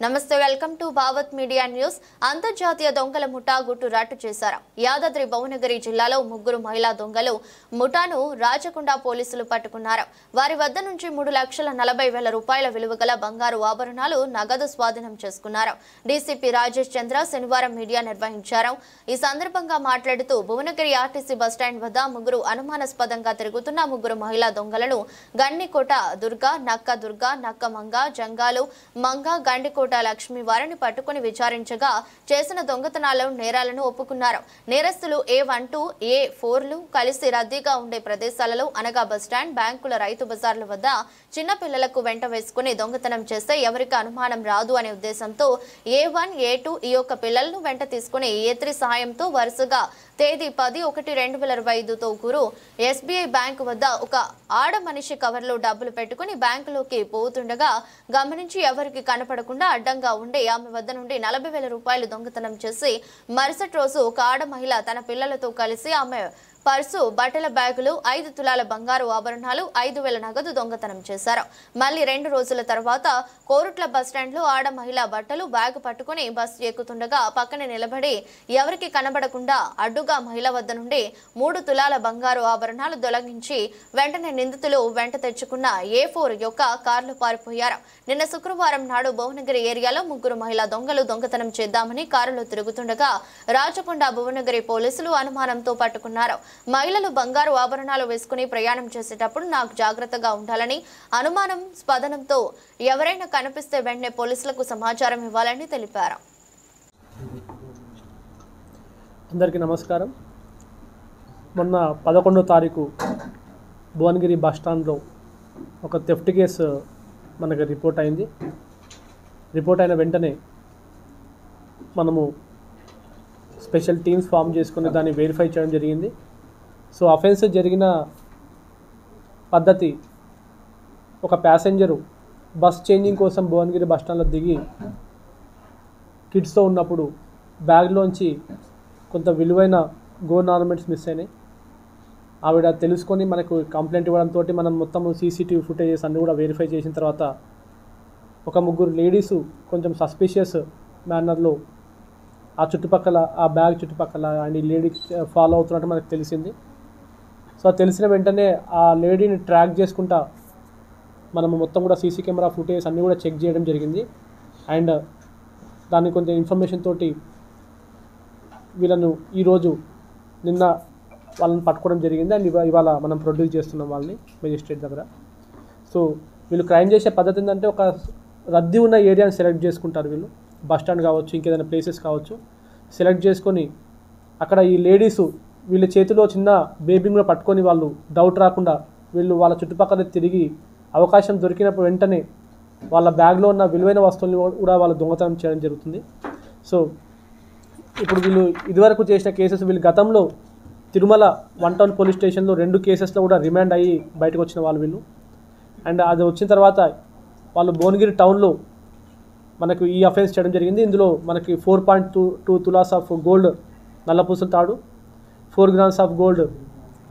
నమస్తే, welcome to Bhavat media news. అంతర్జాతీయ దొంగల ముఠా గుట్టు రట్టు చేశారు. యాదాద్రి భువనగిరి జిల్లాలో 3 మహిళా దొంగలు ముఠాను రాచకొండ పోలీసులు పట్టుకున్నారు. వారి వద్ద నుంచి 3,40,000 రూపాయల విలువ గల బంగారు ఆభరణాలు, నగదు స్వాధీనం చేసుకున్నారు. డీసీపీ రాజేష్ చంద్ర శనివారం మీడియా నిర్వహించారు. ఈ సందర్భంగా మాట్లాడుతూ భువనగిరి ఆర్టీసీ బస్టాండ్ వద్ద 3 అనుమానాస్పదంగా తిరుగుతున్న 3 మహిళా దొంగలను గండికోట దుర్గా, నక్క దుర్గా, నక్క మంగ, జంగాలు మంగ, గండికోట లక్ష్మి వారిని పట్టుకుని విచారించగా చేసిన దొంగతనాల నేరాలను ఒప్పుకున్నారు. నేరస్తులు A12, A4లు కలిసి రద్దీగా ఉండే ప్రదేశాలలో అనగా బస్టాండ్, బ్యాంకుల, రైతు బజార్ల వద్ద చిన్న పిల్లలకు వెంట వేసుకుని దొంగతనం చేస్తే ఎవరికి అనుమానం రాదు అనే ఉద్దేశంతో A1, A2 ఈ యొక్క పిల్లలను వెంట తీసుకుని A3 సహాయంతో వరుసగా తేదీ 10/1/2025తో గురు SBI బ్యాంకు వద్ద ఒక ఆడ మనిషి కవర్లో డబ్బులు పెట్టుకుని బ్యాంకులోకి పోతుండగా గమనించి ఎవరికి కనపడకుండా అడ్డంగా ఉండి ఆమె వద్ద నుండి 40,000 రూపాయలు దొంగతనం చేసి మరుసటి రోజు ఒక ఆడ మహిళ తన పిల్లలతో కలిసి ఆమె పర్సు, బట్టల బ్యాగులు, 5 తులాల బంగారు ఆభరణాలు, 5,000 నగదు దొంగతనం చేశారు. మళ్ళీ 2 రోజుల తర్వాత కోరుట్ల బస్టాండ్లో ఆడ మహిళ బట్టలు, బ్యాగు పట్టుకుని బస్సు ఎక్కుతుండగా పక్కనే నిలబడి ఎవరికి కనబడకుండా అడ్డుగా మహిళ వద్ద నుండి 3 తులాల బంగారు ఆభరణాలు దొలగించి వెంటనే నిందితులు వెంట తెచ్చుకున్న A4 యొక్క కార్లు పారిపోయారు. నిన్న శుక్రవారం నాడు భువనగిరి ఏరియాలో 3 మహిళా దొంగలు దొంగతనం చేద్దామని కారులో తిరుగుతుండగా రాచకొండ భువనగిరి పోలీసులు అనుమానంతో పట్టుకున్నారు. మహిళలు బంగారు ఆభరణాలు వేసుకుని ప్రయాణం చేసేటప్పుడు నాకు జాగ్రత్తగా ఉండాలని, అనుమానం స్పదనంతో ఎవరైనా కనిపిస్తే వెంటనే పోలీసులకు సమాచారం ఇవ్వాలని తెలిపారు. అందరికీ నమస్కారం. మొన్న 11వ తారీఖు భువనగిరి బస్టాండ్లో ఒక థెఫ్ట్ కేసు మనకు రిపోర్ట్ అయింది. రిపోర్ట్ అయిన వెంటనే మనము స్పెషల్ టీమ్స్ ఫామ్ చేసుకుని దాన్ని వెరిఫై చేయడం జరిగింది. సో అఫెన్స్ జరిగిన పద్ధతి, ఒక ప్యాసింజరు బస్ చేంజింగ్ కోసం భువనగిరి బస్టాండ్లో దిగి కిడ్స్తో ఉన్నప్పుడు బ్యాగ్లోంచి కొంత విలువైన గోల్డ్ ఆర్నమెంట్స్ మిస్ అయినాయి. ఆవిడ తెలుసుకొని మనకు కంప్లైంట్ ఇవ్వడంతో మనం మొత్తం CCTV ఫుటేజెస్ అన్నీ కూడా వెరిఫై చేసిన తర్వాత ఒక 3 లేడీసు కొంచెం సస్పిషియస్ మేనర్లో ఆ చుట్టుపక్కల, ఆ బ్యాగ్ చుట్టుపక్కల అండ్ ఈ లేడీ ఫాలో అవుతున్నట్టు మనకు తెలిసింది. సో తెలిసిన వెంటనే ఆ లేడీని ట్రాక్ చేసుకుంటా మనము మొత్తం కూడా CC కెమెరా ఫుటేజ్ అన్నీ కూడా చెక్ చేయడం జరిగింది. అండ్ దానికి కొంచెం ఇన్ఫర్మేషన్ తోటి వీళ్ళను ఈరోజు నిన్న వాళ్ళని పట్టుకోవడం జరిగింది. అండ్ ఇవాళ మనం ప్రొడ్యూస్ చేస్తున్నాం వాళ్ళని మెజిస్ట్రేట్ దగ్గర. సో వీళ్ళు క్రైమ్ చేసే పద్ధతి ఏంటంటే, ఒక రద్దీ ఉన్న ఏరియాని సెలెక్ట్ చేసుకుంటారు వీళ్ళు, బస్టాండ్ కావచ్చు, ఇంకేదైనా ప్లేసెస్ కావచ్చు, సెలెక్ట్ చేసుకొని అక్కడ ఈ లేడీసు వీళ్ళ చేతిలో చిన్న బేబీని కూడా పట్టుకొని వాళ్ళు డౌట్ రాకుండా వీళ్ళు వాళ్ళ చుట్టుపక్కల తిరిగి అవకాశం దొరికినప్పుడు వెంటనే వాళ్ళ బ్యాగ్లో ఉన్న విలువైన వస్తువుల్ని కూడా వాళ్ళు దొంగతనం చేయడం జరుగుతుంది. సో ఇప్పుడు వీళ్ళు ఇదివరకు చేసిన కేసెస్, వీళ్ళు గతంలో తిరుమల 1 టౌన్ పోలీస్ స్టేషన్లో 2 కేసెస్లో కూడా రిమాండ్ అయ్యి బయటకు వచ్చిన వాళ్ళు వీళ్ళు. అండ్ అది వచ్చిన తర్వాత వాళ్ళు భువనగిరి టౌన్లో మనకు ఈ అఫెన్స్ చేయడం జరిగింది. ఇందులో మనకి 4.2 తులాస్ ఆఫ్ గోల్డ్ నల్లపూసల తాడు, 4 గ్రామ్స్ ఆఫ్ గోల్డ్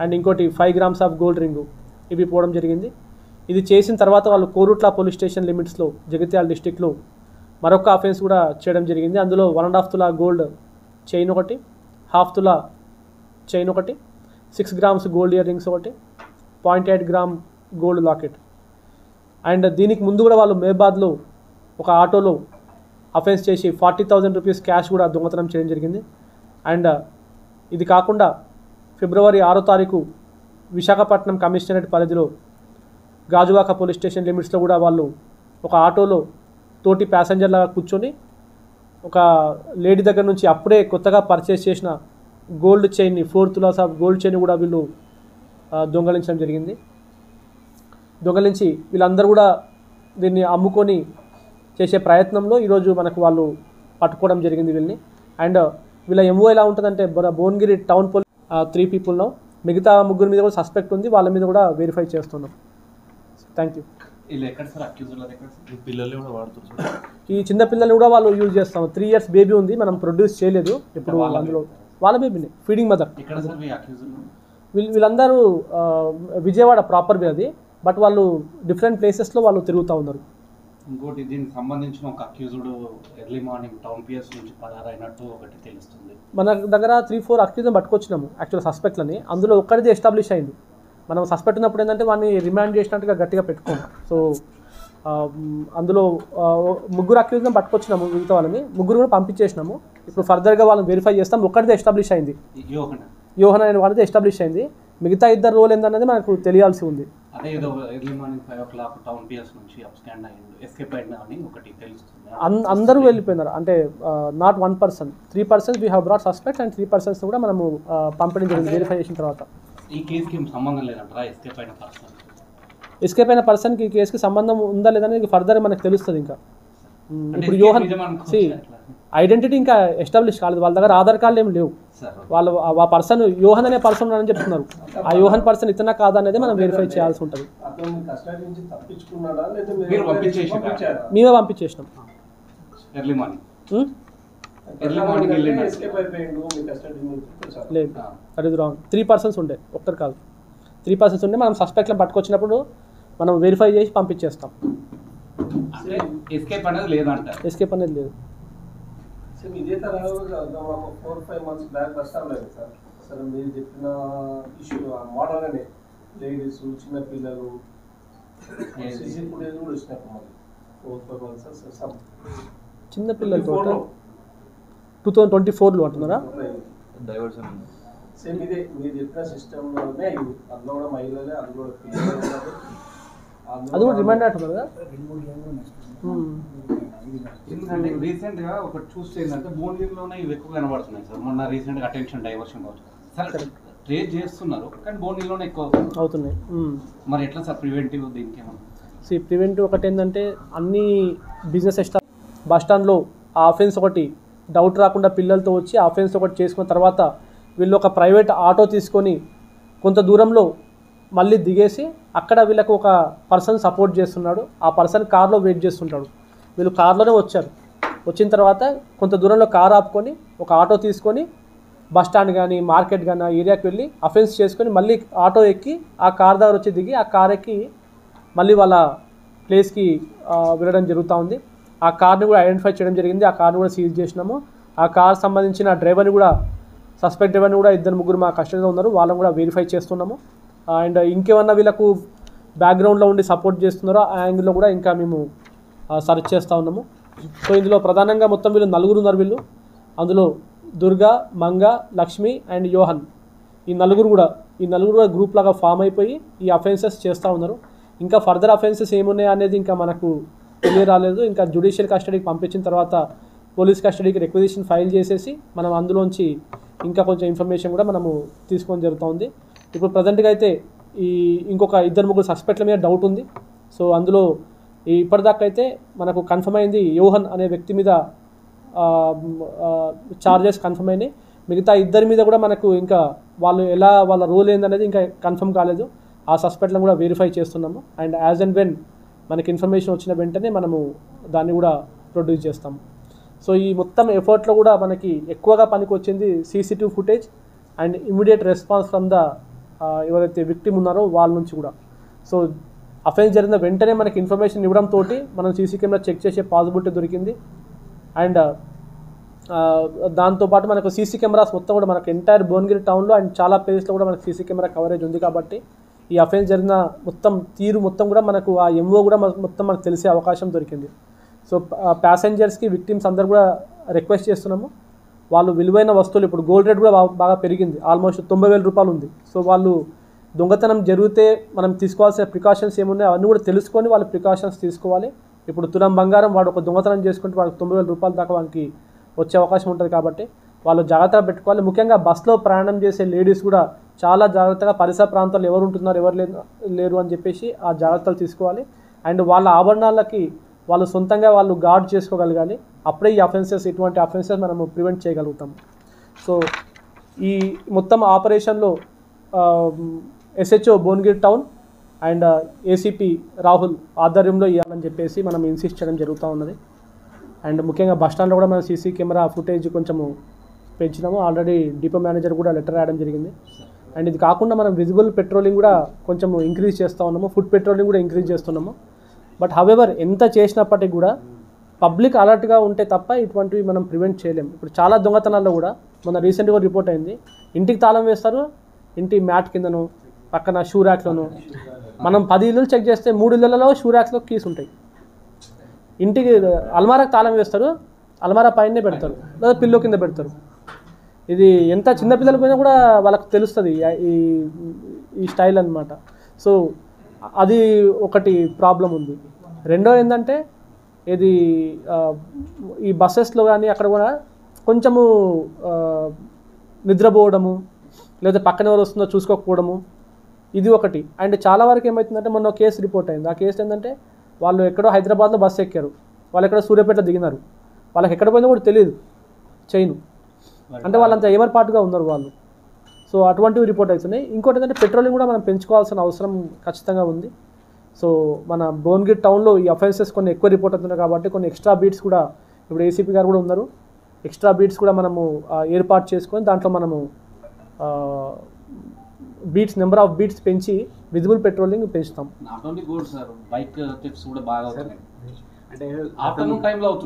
అండ్ ఇంకోటి 5 గ్రామ్స్ ఆఫ్ గోల్డ్ రింగు ఇవి పోవడం జరిగింది. ఇది చేసిన తర్వాత వాళ్ళు కోరుట్ల పోలీస్ స్టేషన్ లిమిట్స్లో జగిత్యాల డిస్టిక్లో మరొక అఫెన్స్ కూడా చేయడం జరిగింది. అందులో 1.5 తులా గోల్డ్ చైన్ ఒకటి, 1/2 తులా చైన్ ఒకటి, 6 గ్రామ్స్ గోల్డ్ ఇయర్ రింగ్స్ ఒకటి, 0.8 గ్రామ్ గోల్డ్ లాకెట్. అండ్ దీనికి ముందు కూడా వాళ్ళు మేబాద్లో ఒక ఆటోలో అఫెన్స్ చేసి 40,000 రూపీస్ క్యాష్ కూడా దొంగతనం చేయడం జరిగింది. అండ్ ఇది కాకుండా ఫిబ్రవరి 6వ తారీఖు విశాఖపట్నం కమిషనరేట్ పరిధిలో గాజువాక పోలీస్ స్టేషన్ లిమిట్స్లో కూడా వాళ్ళు ఒక ఆటోలో తోటి ప్యాసింజర్లాగా కూర్చొని ఒక లేడీ దగ్గర నుంచి అప్పుడే కొత్తగా పర్చేస్ చేసిన గోల్డ్ చైన్ని, 4 తులాస్ ఆఫ్ గోల్డ్ చైన్ కూడా వీళ్ళు దొంగలించడం జరిగింది. దొంగలించి వీళ్ళందరూ కూడా దీన్ని అమ్ముకొని చేసే ప్రయత్నంలో ఈరోజు మనకు వాళ్ళు పట్టుకోవడం జరిగింది వీళ్ళని. అండ్ వీళ్ళ MO ఎలా ఉంటుందంటే, Bhuvanagiri town police 3 people now, మిగతా 3 మీద కూడా సస్పెక్ట్ ఉంది, వాళ్ళ మీద కూడా వెరిఫై చేస్తున్నాం. Thank you. ఈ చిన్న పిల్లల్ని కూడా వాళ్ళు యూజ్ చేస్తాం. 3 ఇయర్స్ బేబీ ఉంది, మనం ప్రొడ్యూస్ చేయలేదు ఇప్పుడు. అందులో వాళ్ళ బేబీని ఫీడింగ్ మదర్. వీళ్ళందరూ విజయవాడ ప్రాపర్ అది, బట్ వాళ్ళు డిఫరెంట్ ప్లేసెస్లో వాళ్ళు తిరుగుతూ ఉన్నారు. ఇంకోటి దీనికి సంబంధించిన ఒక accused early morning town PS నుంచి పరారైనట్టు ఒకటి తెలుస్తుంది. మన దగ్గర 3-4 అక్యూజ్ని పట్టుకొచ్చినాము యాక్చువల్ సస్పెక్ట్లని. అందులో ఒక్కడిది ఎస్టాబ్లిష్ అయింది. మనం సస్పెక్ట్ ఉన్నప్పుడు ఏంటంటే వాడిని రిమాండ్ చేసినట్టుగా గట్టిగా పెట్టుకోము. సో అందులో 3 అక్యూజ్ని పట్టుకొచ్చినాము, మిగతా వాళ్ళని 3 కూడా పంపించేసినాము. ఇప్పుడు ఫర్దర్గా వాళ్ళని వెరిఫై చేస్తాం. ఒక్కడిది ఎస్టాబ్లిష్ అయింది, యోహన్ అనే వాళ్ళది ఎస్టాబ్లిష్ అయింది. మిగతా 2 రోల్ ఏందనేది మనకు తెలియాల్సి ఉంది. అదే ఏదో early morning 5 o'clock town PS నుంచి అబ్స్కాండ్ అయ్యింది, ఎస్కేప్ అయినా అని ఒకటి తెలుస్తుంది. అందరూ వెళ్ళిపోయినారు. అంటే not 1 person, 3 persons we have brought suspect and 3 persons కూడా మనము పంపడం జరిగింది వెరిఫై చేసిన తర్వాత. ఈ కేసుకి ఏం సంబంధం లేదంటారా? ఎస్కేప్ అయిన పర్సన్కి ఈ కేసుకి సంబంధం ఉందా లేదనేది ఫర్దర్ మనకు తెలుస్తుంది. ఇంకా ఇప్పుడు యోహన్ ఐడెంటిటీ ఇంకా ఎస్టాబ్లిష్ కాలేదు, వాళ్ళ దగ్గర ఆధార్ కార్డులు ఏమి లేవు. వాళ్ళు ఆ పర్సన్ యోహన్ అనే పర్సన్ అని చెప్తున్నారు. ఆ యోహన్ పర్సన్ ఇతనా కాదా అనేది మనం వెరిఫై చేయాల్సి ఉంటుంది. మేమే పంపించేసినాం. లేదు, అది రాంగ్. 3 persons ఉండే, ఒక్కరు కాదు, 3 persons ఉండే. మనం సస్పెక్ట్లను పట్టుకొచ్చినప్పుడు మనం వెరిఫై చేసి పంపించేస్తాం. ఎస్కేప్ అనేది లేదంట. ఎస్కేప్ అనేది లేదు. ఇదే తరహాగా 4-5 months బ్యాక్ వస్తాం లేదు సార్. అసలు మీరు చెప్పిన ఇష్యూ మోడల్గానే లేడీస్, చిన్న పిల్లలు, సీసీ ఫుటేజ్ కూడా వచ్చినప్పుడు మళ్ళీ 4-5 months చిన్న పిల్లలు 2024లో అంటున్నారా? డైవర్షన్ సేమ్ ఇదే మీరు చెప్పిన సిస్టంలోనే అయింది. అందులో కూడా మహిళలే, అందులో కూడా పిల్లలు, అది కూడా రిమాండ్ అంటున్నారు కదా. ఎందుకంటే రీసెంట్ గా ఒకటి చూస్తే ఏంటంటే భువనగిరిలోనే ఇవి ఎక్కువ కనబడుతున్నాయి సార్. మొన్న రీసెంట్ గా అటెన్షన్ డైవర్షన్ సార్ ట్రేస్ చేస్తున్నారు, కానీ భువనగిరిలోనే ఎక్కువ అవుతున్నాయి. మరి ఎట్లా సార్ ప్రివెంటివ్ దీనికి ఏమన్నా? ప్రివెంటివ్ ఒకటి ఏంటంటే అన్ని బిజినెస్ బస్ స్టాండ్లో ఆ అఫెన్స్ ఒకటి డౌట్ రాకుండా పిల్లలతో వచ్చి ఆ అఫెన్స్ ఒకటి చేసుకున్న తర్వాత వీళ్ళు ఒక ప్రైవేట్ ఆటో తీసుకొని కొంత దూరంలో మళ్ళీ దిగేసి అక్కడ వీళ్ళకు ఒక పర్సన్ సపోర్ట్ చేస్తున్నాడు. ఆ పర్సన్ కార్లో వెయిట్ చేస్తుంటాడు. వీళ్ళు కార్లోనే వచ్చారు. వచ్చిన తర్వాత కొంత దూరంలో కార్ ఆపుకొని ఒక ఆటో తీసుకొని బస్ స్టాండ్ కానీ మార్కెట్ కానీ ఆ ఏరియాకి వెళ్ళి అఫెన్స్ చేసుకొని మళ్ళీ ఆటో ఎక్కి ఆ కార్ దగ్గర వచ్చి దిగి ఆ కార్ ఎక్కి మళ్ళీ వాళ్ళ ప్లేస్కి వెళ్ళడం జరుగుతూ ఉంది. ఆ కార్ని కూడా ఐడెంటిఫై చేయడం జరిగింది. ఆ కార్ని కూడా సీజ్ చేసినాము. ఆ కార్ సంబంధించిన డ్రైవర్ని కూడా, సస్పెక్ట్ డ్రైవర్ని కూడా 2-3 మా కస్టడీలో ఉన్నారు. వాళ్ళని కూడా వెరిఫై చేస్తున్నాము. అండ్ ఇంకేమన్నా వీళ్ళకు బ్యాక్గ్రౌండ్లో ఉండి సపోర్ట్ చేస్తున్నారో ఆ యాంగిల్లో కూడా ఇంకా మేము సర్చ్ చేస్తూ ఉన్నాము. సో ఇందులో ప్రధానంగా మొత్తం వీళ్ళు 4 ఉన్నారు. వీళ్ళు అందులో దుర్గా, మంగ, లక్ష్మి అండ్ యోహన్, ఈ నలుగురు కూడా గ్రూప్ లాగా ఫామ్ అయిపోయి ఈ అఫెన్సెస్ చేస్తూ ఉన్నారు. ఇంకా ఫర్దర్ అఫెన్సెస్ ఏమున్నాయి అనేది ఇంకా మనకు తెలియరాలేదు. ఇంకా జ్యుడిషియల్ కస్టడీకి పంపించిన తర్వాత పోలీస్ కస్టడీకి రిక్వజిషన్ ఫైల్ చేసేసి మనం అందులోంచి ఇంకా కొంచెం ఇన్ఫర్మేషన్ కూడా మనము తీసుకోవడం జరుగుతుంది. ఇప్పుడు ప్రజెంట్గా అయితే ఈ ఇంకొక 2-3 సస్పెక్ట్ల మీద డౌట్ ఉంది. సో అందులో ఇప్పటిదాకా అయితే మనకు కన్ఫర్మ్ అయింది యోహన్ అనే వ్యక్తి మీద చార్జెస్ కన్ఫర్మ్ అయినాయి. మిగతా 2 మీద కూడా మనకు ఇంకా వాళ్ళ రోల్ ఏందనేది ఇంకా కన్ఫర్మ్ కాలేదు. ఆ సస్పెక్ట్లను కూడా వెరిఫై చేస్తున్నాము. అండ్ యాజ్ అండ్ వెన్ మనకి ఇన్ఫర్మేషన్ వచ్చిన వెంటనే మనము దాన్ని కూడా ప్రొడ్యూస్ చేస్తాము. సో ఈ మొత్తం ఎఫర్ట్లో కూడా మనకి ఎక్కువగా పనికి వచ్చింది CCTV footage and immediate response from the ఎవరైతే విక్టిమ్ ఉన్నారో వాళ్ళ నుంచి కూడా. సో అఫెన్స్ జరిగిన వెంటనే మనకి ఇన్ఫర్మేషన్ ఇవ్వడంతో మనం CC కెమెరా చెక్ చేసే పాసిబిలిటీ దొరికింది. అండ్ దాంతోపాటు మనకు CC కెమెరాస్ మొత్తం కూడా మనకు ఎంటైర్ భువనగిరి టౌన్లో అండ్ చాలా ప్లేస్లో కూడా మనకు CC కెమెరా కవరేజ్ ఉంది. కాబట్టి ఈ అఫెన్స్ జరిగిన మొత్తం తీరు మొత్తం కూడా మనకు ఆ MO కూడా మొత్తం మనకు తెలిసే అవకాశం దొరికింది. సో ప్యాసెంజర్స్కి, విక్టిమ్స్ అందరు కూడా రిక్వెస్ట్ చేస్తున్నాము, వాళ్ళు విలువైన వస్తువులు, ఇప్పుడు గోల్డ్ రేట్ కూడా బాగా పెరిగింది, ఆల్మోస్ట్ 90,000 రూపాయలు ఉంది. సో వాళ్ళు దొంగతనం జరిగితే మనం తీసుకోవాల్సిన ప్రికాషన్స్ ఏమున్నాయో అవన్నీ కూడా తెలుసుకొని వాళ్ళు ప్రికాషన్స్ తీసుకోవాలి. ఇప్పుడు తులం బంగారం వాడు ఒక దొంగతనం చేసుకుంటే వాడికి 90,000 రూపాయల దాకా వానికి వచ్చే అవకాశం ఉంటుంది. కాబట్టి వాళ్ళు జాగ్రత్తగా పెట్టుకోవాలి. ముఖ్యంగా బస్సులో ప్రయాణం చేసే లేడీస్ కూడా చాలా జాగ్రత్తగా పరిసర ప్రాంతాల్లో ఎవరు ఉంటున్నారు, ఎవరు లేరు అని చెప్పేసి ఆ జాగ్రత్తలు తీసుకోవాలి. అండ్ వాళ్ళ ఆభరణాలకి వాళ్ళు సొంతంగా వాళ్ళు గార్డ్ చేసుకోగలగాలి. అప్పుడే ఈ అఫెన్సెస్, ఇటువంటి అఫెన్సెస్ మనము ప్రివెంట్ చేయగలుగుతాం. సో ఈ మొత్తం ఆపరేషన్లో SHO Bhuvanagiri town and ACP Rahul ఆధ్వర్యంలో ఇవ్వాలని చెప్పేసి మనం ఇన్సిస్ట్ చేయడం జరుగుతూ ఉన్నది. అండ్ ముఖ్యంగా బస్ స్టాండ్లో కూడా మనం CC కెమెరా ఫుటేజ్ కొంచెము పెంచినాము. ఆల్రెడీ డిపో మేనేజర్ కూడా లెటర్ రాయడం జరిగింది. అండ్ ఇది కాకుండా మనం విజిబుల్ పెట్రోలింగ్ కూడా కొంచెం ఇంక్రీజ్ చేస్తూ ఉన్నాము, ఫుడ్ పెట్రోలింగ్ కూడా ఇంక్రీజ్ చేస్తున్నాము. బట్ హవెవర్ ఎంత చేసినప్పటికీ కూడా పబ్లిక్ అలర్ట్గా ఉంటే తప్ప ఇటువంటివి మనం ప్రివెంట్ చేయలేము. ఇప్పుడు చాలా దొంగతనాల్లో కూడా మొన్న రీసెంట్గా రిపోర్ట్ అయింది, ఇంటికి తాళం వేస్తారు, ఇంటి మ్యాట్ కిందను పక్కన షూ ర్యాక్లోను. మనం 10 ఇల్లులు చెక్ చేస్తే 3 ఇళ్ళలో షూ ర్యాక్స్లో కీస్ ఉంటాయి. ఇంటికి అల్మారాకి తాళం వేస్తారు, అల్మారా పైనే పెడతారు లేదా పిల్లో కింద పెడతారు. ఇది ఎంత చిన్నపిల్లల పైన కూడా వాళ్ళకు తెలుస్తుంది ఈ స్టైల్ అన్నమాట. సో అది ఒకటి ప్రాబ్లం ఉంది. రెండోది ఏంటంటే ఇది ఈ బస్సెస్లో కానీ అక్కడ కూడా కొంచెము నిద్రపోవడము లేదా పక్కన ఎవరు వస్తుందో చూసుకోకపోవడము, ఇది ఒకటి. అండ్ చాలా వరకు ఏమవుతుందంటే మొన్న కేసు రిపోర్ట్ అయింది. ఆ కేసు ఏంటంటే వాళ్ళు ఎక్కడో హైదరాబాద్లో బస్సు ఎక్కారు, వాళ్ళు ఎక్కడో సూర్యాపేటలో దిగినారు, వాళ్ళకి ఎక్కడ పోయిందో కూడా తెలియదు చైన్, అంటే వాళ్ళంతా ఏమర్పాటుగా ఉన్నారు వాళ్ళు. సో అటువంటివి రిపోర్ట్ అవుతున్నాయి. ఇంకోటి ఏంటంటే పెట్రోలింగ్ కూడా మనం పెంచుకోవాల్సిన అవసరం ఖచ్చితంగా ఉంది. సో మన భువనగిరి టౌన్లో ఈ అఫెన్సెస్ కొన్ని ఎక్కువ రిపోర్ట్ అవుతున్నాయి కాబట్టి కొన్ని ఎక్స్ట్రా బీట్స్ కూడా ఇప్పుడు ఏసీపీ గారు కూడా ఉన్నారు, ఎక్స్ట్రా బీట్స్ కూడా మనము ఏర్పాటు చేసుకొని దాంట్లో మనము బీట్స్ నెంబర్ ఆఫ్ బీట్స్ పెంచి విజిబుల్ పెట్రోలింగ్ పెంచుతాం. Not only gold sir, bike tips కూడా బాగా అవుతున్నాయి. అంటే ఆఫ్టర్నూన్ టైంలో అవుతున్నాయి.